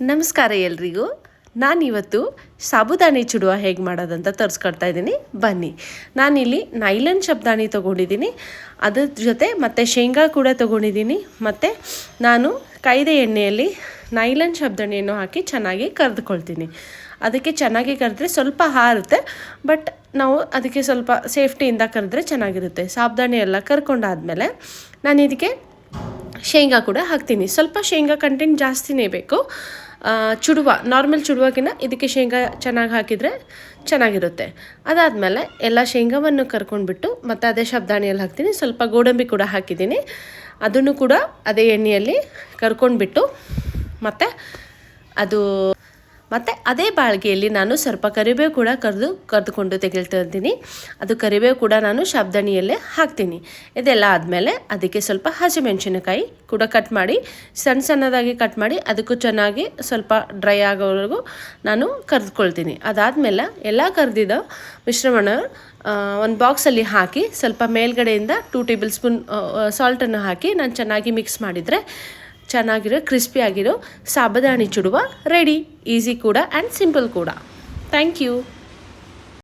ನಮಸ್ಕಾರ ಎಲ್ರಿಗೂ. ನಾನಿವತ್ತು ಸಾಬುದಾನಿ ಚುಡುವ ಹೇಗೆ ಮಾಡೋದಂತ ತೋರಿಸ್ಕೊಡ್ತಾ ಇದ್ದೀನಿ, ಬನ್ನಿ. ನಾನಿಲ್ಲಿ ನೈಲನ್ ಸಾಬುದಾನಿ ತೊಗೊಂಡಿದ್ದೀನಿ, ಅದ್ರ ಜೊತೆ ಮತ್ತು ಶೇಂಗಾ ಕೂಡ ತೊಗೊಂಡಿದ್ದೀನಿ. ಮತ್ತು ನಾನು ಕಾಯ್ದೆ ಎಣ್ಣೆಯಲ್ಲಿ ನೈಲನ್ ಸಾಬುದಾನಿಯನ್ನು ಹಾಕಿ ಚೆನ್ನಾಗಿ ಕರೆದುಕೊಳ್ತೀನಿ. ಅದಕ್ಕೆ ಚೆನ್ನಾಗಿ ಕರೆದ್ರೆ ಸ್ವಲ್ಪ ಹಾರುತ್ತೆ, ಬಟ್ ನಾವು ಅದಕ್ಕೆ ಸ್ವಲ್ಪ ಸೇಫ್ಟಿಯಿಂದ ಕರೆದ್ರೆ ಚೆನ್ನಾಗಿರುತ್ತೆ. ಸಾಬುದಾನಿ ಎಲ್ಲ ಕರ್ಕೊಂಡಾದಮೇಲೆ ನಾನು ಇದಕ್ಕೆ ಶೇಂಗಾ ಕೂಡ ಹಾಕ್ತೀನಿ. ಸ್ವಲ್ಪ ಶೇಂಗಾ ಕಂಟೆಂಟ್ ಜಾಸ್ತಿನೇ ಬೇಕು. ಚುಡುವ ನಾರ್ಮಲ್ ಚುಡುವಾಗಿನ ಇದಕ್ಕೆ ಶೇಂಗಾ ಚೆನ್ನಾಗಿ ಹಾಕಿದರೆ ಚೆನ್ನಾಗಿರುತ್ತೆ. ಅದಾದಮೇಲೆ ಎಲ್ಲ ಶೇಂಗಾವನ್ನು ಕರ್ಕೊಂಡ್ಬಿಟ್ಟು ಮತ್ತು ಅದೇ ಸಾಬುದಾನಿಯಲ್ಲಿ ಹಾಕ್ತೀನಿ. ಸ್ವಲ್ಪ ಗೋಡಂಬಿ ಕೂಡ ಹಾಕಿದ್ದೀನಿ, ಅದನ್ನು ಕೂಡ ಅದೇ ಎಣ್ಣೆಯಲ್ಲಿ ಕರ್ಕೊಂಡ್ಬಿಟ್ಟು ಮತ್ತು ಅದೇ ಬಾಳಿಗೆಯಲ್ಲಿ ನಾನು ಸ್ವಲ್ಪ ಕರಿಬೇವು ಕೂಡ ಕರೆದುಕೊಂಡು ತೆಗೆಳ್ತಾ ಇದ್ದೀನಿ. ಅದು ಕರಿಬೇವು ಕೂಡ ನಾನು ಸಾಬುದಾನಿಯಲ್ಲೇ ಹಾಕ್ತೀನಿ. ಇದೆಲ್ಲ ಆದಮೇಲೆ ಅದಕ್ಕೆ ಸ್ವಲ್ಪ ಹಸಿಮೆಣಸಿನಕಾಯಿ ಕೂಡ ಕಟ್ ಮಾಡಿ ಸಣ್ಣದಾಗಿ ಕಟ್ ಮಾಡಿ ಅದಕ್ಕೂ ಚೆನ್ನಾಗಿ ಸ್ವಲ್ಪ ಡ್ರೈ ಆಗೋವರೆಗೂ ನಾನು ಕರೆದುಕೊಳ್ತೀನಿ. ಅದಾದಮೇಲೆ ಎಲ್ಲ ಕರೆದಿದ್ದ ಮಿಶ್ರಣ ಒಂದು ಬಾಕ್ಸಲ್ಲಿ ಹಾಕಿ ಸ್ವಲ್ಪ ಮೇಲ್ಗಡೆಯಿಂದ 2 ಟೇಬಲ್ ಸ್ಪೂನ್ ಸಾಲ್ಟನ್ನು ಹಾಕಿ ನಾನು ಚೆನ್ನಾಗಿ ಮಿಕ್ಸ್ ಮಾಡಿದರೆ ಚೆನ್ನಾಗಿರೋ ಕ್ರಿಸ್ಪಿಯಾಗಿರೋ ಸಾಬುದಾನಿ ಚುಡುವ ರೆಡಿ. ಈಸಿ ಕೂಡ ಆ್ಯಂಡ್ ಸಿಂಪಲ್ ಕೂಡ. Thank you.